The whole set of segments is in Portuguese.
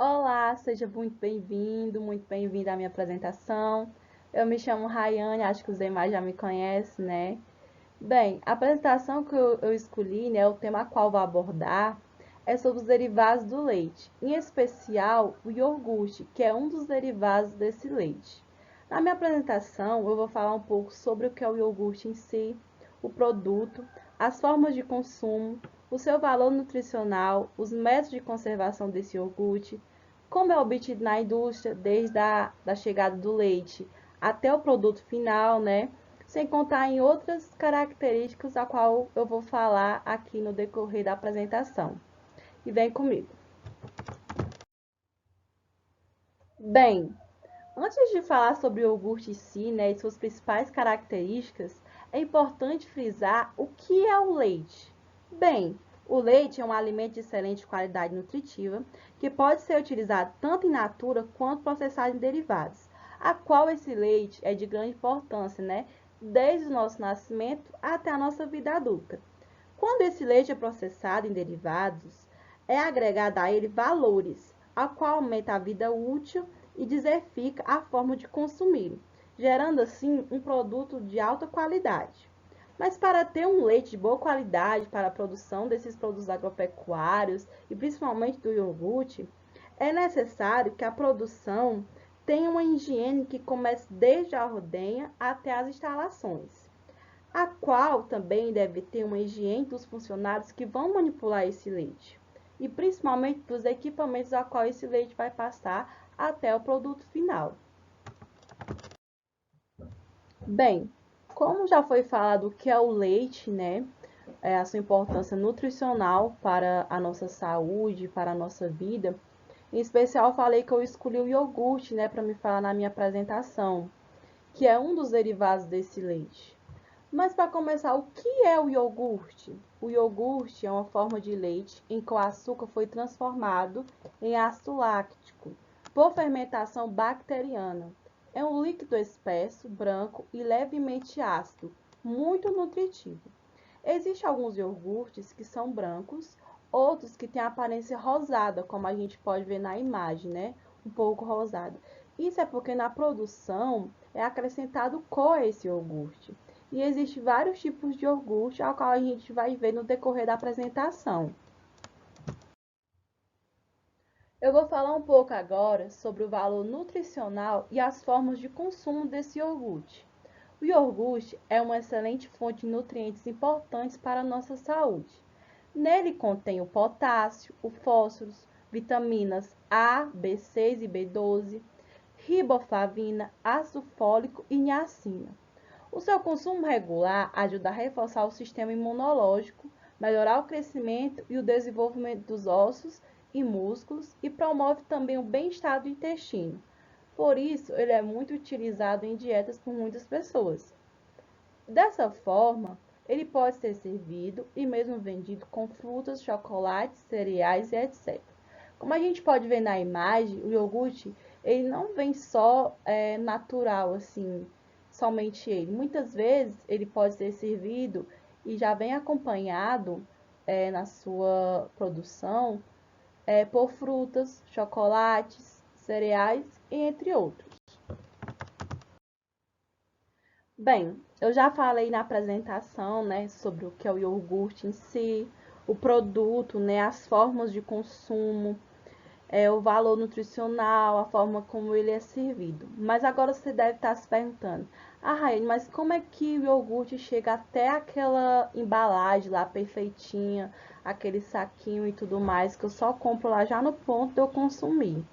Olá, seja muito bem-vindo à minha apresentação. Eu me chamo Rayane, acho que os demais já me conhecem, né? Bem, a apresentação que eu escolhi, né, o tema qual vou abordar é sobre os derivados do leite, em especial o iogurte, que é um dos derivados desse leite. Na minha apresentação, eu vou falar um pouco sobre o que é o iogurte em si, o produto, as formas de consumo, o seu valor nutricional, os métodos de conservação desse iogurte, como é obtido na indústria, desde da chegada do leite até o produto final, né? Sem contar em outras características a qual eu vou falar aqui no decorrer da apresentação. E vem comigo. Bem, antes de falar sobre o iogurte em si, né, e suas principais características, é importante frisar o que é o leite. Bem, o leite é um alimento de excelente qualidade nutritiva que pode ser utilizado tanto in natura quanto processado em derivados, a qual esse leite é de grande importância, né, desde o nosso nascimento até a nossa vida adulta. Quando esse leite é processado em derivados, é agregado a ele valores, a qual aumenta a vida útil e diversifica a forma de consumir, gerando assim um produto de alta qualidade. Mas para ter um leite de boa qualidade para a produção desses produtos agropecuários e principalmente do iogurte, é necessário que a produção tenha uma higiene que comece desde a ordenha até as instalações, a qual também deve ter uma higiene dos funcionários que vão manipular esse leite, e principalmente dos equipamentos a qual esse leite vai passar até o produto final. Bem, como já foi falado o que é o leite, né? A sua importância nutricional para a nossa saúde, para a nossa vida. Em especial, falei que eu escolhi o iogurte, né, para me falar na minha apresentação, que é um dos derivados desse leite. Mas para começar, o que é o iogurte? O iogurte é uma forma de leite em que o açúcar foi transformado em ácido láctico por fermentação bacteriana. É um líquido espesso, branco e levemente ácido, muito nutritivo. Existem alguns iogurtes que são brancos, outros que têm aparência rosada, como a gente pode ver na imagem, né? Um pouco rosada. Isso é porque na produção é acrescentado cor a esse iogurte. E existem vários tipos de iogurte, ao qual a gente vai ver no decorrer da apresentação. Eu vou falar um pouco agora sobre o valor nutricional e as formas de consumo desse iogurte. O iogurte é uma excelente fonte de nutrientes importantes para a nossa saúde. Nele contém o potássio, o fósforo, vitaminas A, B6 e B12, riboflavina, ácido fólico e niacina. O seu consumo regular ajuda a reforçar o sistema imunológico, melhorar o crescimento e o desenvolvimento dos ossos e músculos e promove também o bem-estar do intestino. Por isso, ele é muito utilizado em dietas por muitas pessoas. Dessa forma, ele pode ser servido e mesmo vendido com frutas, chocolates, cereais e etc. Como a gente pode ver na imagem, o iogurte ele não vem só natural, assim, somente ele. Muitas vezes ele pode ser servido e já vem acompanhado na sua produção por frutas, chocolates, cereais e entre outros. Bem, eu já falei na apresentação, né, sobre o que é o iogurte em si, o produto, né, as formas de consumo, o valor nutricional, a forma como ele é servido. Mas agora você deve estar se perguntando, Raiane, mas como é que o iogurte chega até aquela embalagem lá perfeitinha, aquele saquinho e tudo mais, que eu só compro lá já no ponto de eu consumir?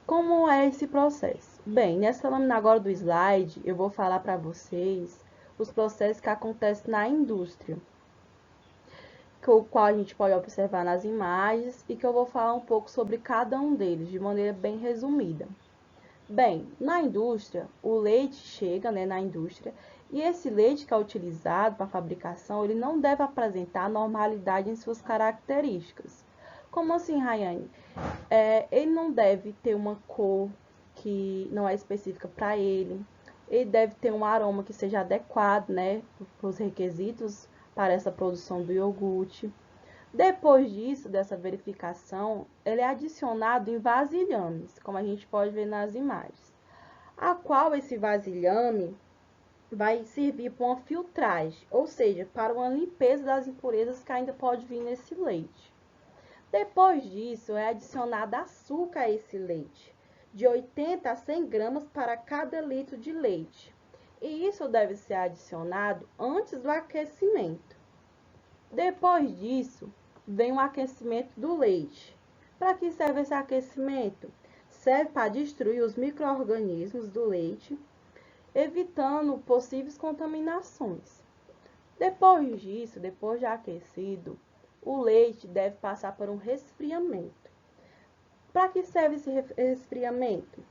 Como é esse processo? Bem, nessa lâmina agora do slide, eu vou falar para vocês os processos que acontecem na indústria, o qual a gente pode observar nas imagens e que eu vou falar um pouco sobre cada um deles, de maneira bem resumida. Bem, na indústria, o leite chega, né, na indústria, e esse leite que é utilizado para a fabricação, ele não deve apresentar normalidade em suas características. Como assim, Rayane? Ele não deve ter uma cor que não é específica para ele. Ele deve ter um aroma que seja adequado, né, para os requisitos para essa produção do iogurte. Depois disso, dessa verificação, ele é adicionado em vasilhames, como a gente pode ver nas imagens, a qual esse vasilhame vai servir para uma filtragem, ou seja, para uma limpeza das impurezas que ainda pode vir nesse leite. Depois disso, é adicionado açúcar a esse leite, de 80 a 100 gramas para cada litro de leite. E isso deve ser adicionado antes do aquecimento. Depois disso, vem o aquecimento do leite. Para que serve esse aquecimento? Serve para destruir os micro-organismos do leite, evitando possíveis contaminações. Depois disso, depois de aquecido, o leite deve passar por um resfriamento. Para que serve esse resfriamento?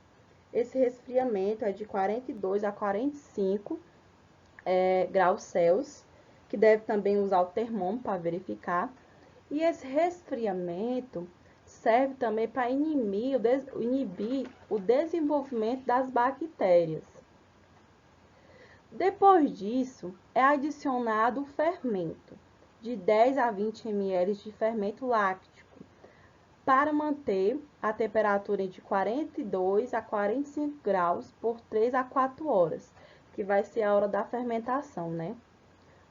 Esse resfriamento é de 42 a 45 graus Celsius, que deve também usar o termômetro para verificar. E esse resfriamento serve também para inibir o desenvolvimento das bactérias. Depois disso, é adicionado o fermento, de 10 a 20 ml de fermento láctico, para manter a temperatura de 42 a 45 graus por 3 a 4 horas, que vai ser a hora da fermentação, né?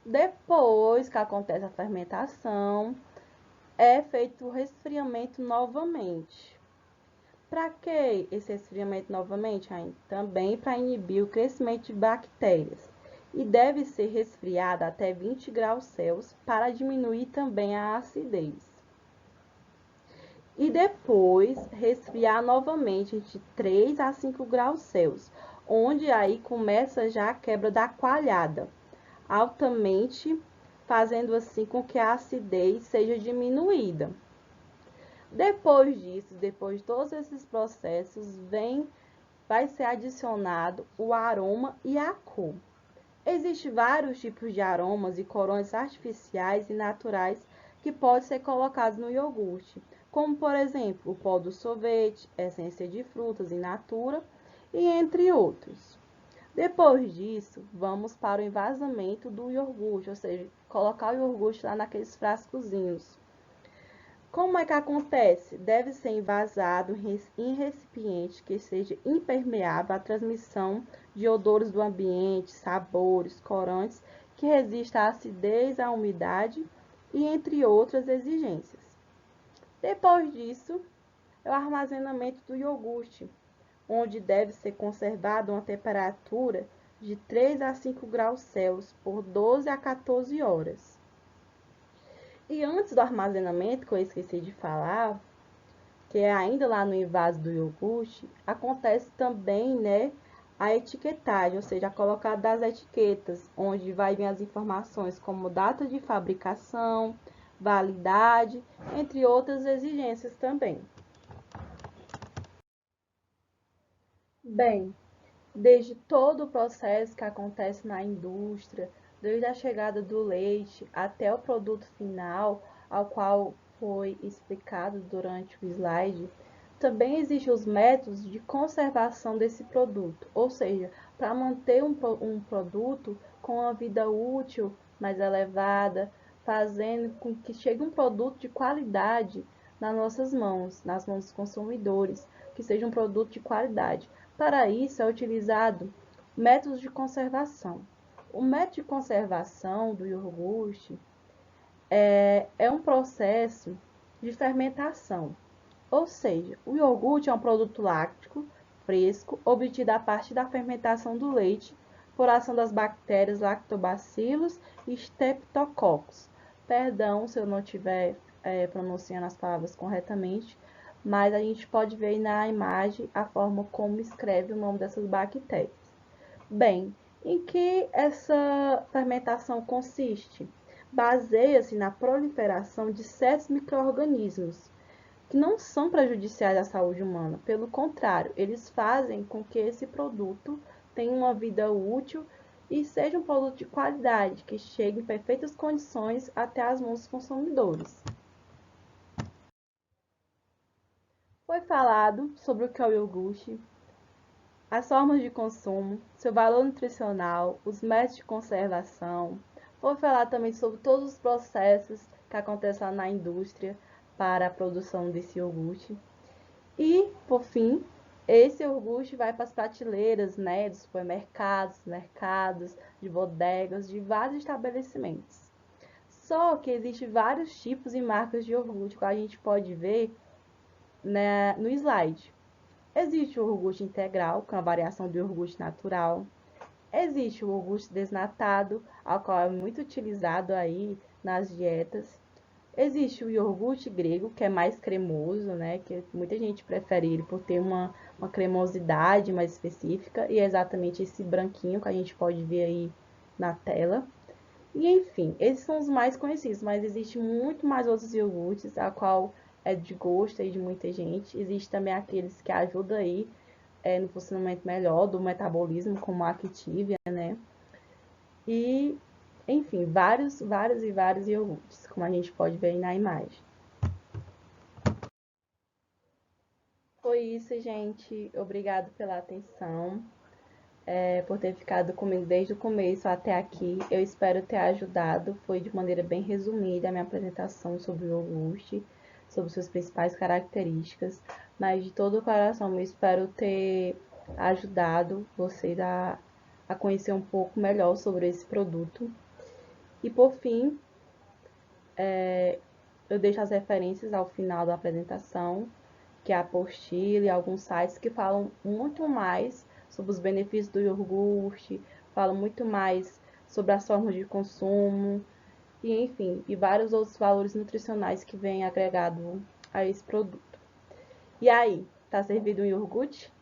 Depois que acontece a fermentação, é feito o resfriamento novamente. Para que esse resfriamento novamente? Também para inibir o crescimento de bactérias. E deve ser resfriada até 20 graus Celsius para diminuir também a acidez. E depois resfriar novamente de 3 a 5 graus Celsius, onde aí começa já a quebra da coalhada, altamente fazendo assim com que a acidez seja diminuída. Depois disso, depois de todos esses processos, vai ser adicionado o aroma e a cor. Existem vários tipos de aromas e corantes artificiais e naturais que podem ser colocados no iogurte, como por exemplo o pó do sorvete, essência de frutas in natura e entre outros. Depois disso, vamos para o envasamento do iogurte, ou seja, colocar o iogurte lá naqueles frascozinhos. Como é que acontece? Deve ser envasado em recipiente que seja impermeável à transmissão de odores do ambiente, sabores, corantes, que resista à acidez, à umidade e entre outras exigências. Depois disso, é o armazenamento do iogurte, onde deve ser conservado a uma temperatura de 3 a 5 graus Celsius por 12 a 14 horas. E antes do armazenamento, que eu esqueci de falar, que é ainda lá no envase do iogurte, acontece também, né, a etiquetagem, ou seja, a colocada das etiquetas, onde vai vir as informações como data de fabricação, validade, entre outras exigências também. Bem, desde todo o processo que acontece na indústria, desde a chegada do leite até o produto final, ao qual foi explicado durante o slide, também existem os métodos de conservação desse produto, ou seja, para manter um produto com uma vida útil mais elevada, fazendo com que chegue um produto de qualidade nas nossas mãos, nas mãos dos consumidores, que seja um produto de qualidade. Para isso é utilizado métodos de conservação. O método de conservação do iogurte é um processo de fermentação, ou seja, o iogurte é um produto láctico fresco obtido a partir da fermentação do leite por ação das bactérias lactobacillus e streptococcus. Perdão se eu não estiver pronunciando as palavras corretamente, mas a gente pode ver aí na imagem a forma como escreve o nome dessas bactérias. Bem, em que essa fermentação consiste? Baseia-se na proliferação de certos micro-organismos que não são prejudiciais à saúde humana, pelo contrário, eles fazem com que esse produto tenha uma vida útil e seja um produto de qualidade, que chegue em perfeitas condições até as mãos dos consumidores. Foi falado sobre o que é o iogurte, as formas de consumo, seu valor nutricional, os métodos de conservação. Foi falar também sobre todos os processos que acontece lá na indústria para a produção desse iogurte. E, por fim, esse iogurte vai para as prateleiras, né, dos supermercados, mercados, de bodegas, de vários estabelecimentos. Só que existem vários tipos e marcas de iogurte, que a gente pode ver, né, no slide. Existe o iogurte integral, que é uma variação do iogurte natural. Existe o iogurte desnatado, ao qual é muito utilizado aí nas dietas. Existe o iogurte grego, que é mais cremoso, né? Que muita gente prefere ele por ter uma cremosidade mais específica. E é exatamente esse branquinho que a gente pode ver aí na tela. E enfim, esses são os mais conhecidos, mas existe muito mais outros iogurtes, a qual é de gosto aí de muita gente. Existe também aqueles que ajudam aí no funcionamento melhor do metabolismo, como a Activia, né? E, enfim, vários iogurtes, como a gente pode ver aí na imagem. Foi isso, gente. Obrigado pela atenção, por ter ficado comigo desde o começo até aqui. Eu espero ter ajudado. Foi de maneira bem resumida a minha apresentação sobre o iogurte, sobre suas principais características, mas de todo o coração eu espero ter ajudado vocês a conhecer um pouco melhor sobre esse produto. E por fim, eu deixo as referências ao final da apresentação, que é a apostila e alguns sites que falam muito mais sobre os benefícios do iogurte, falam muito mais sobre as formas de consumo e, enfim, e vários outros valores nutricionais que vêm agregado a esse produto. E aí, tá servido um iogurte?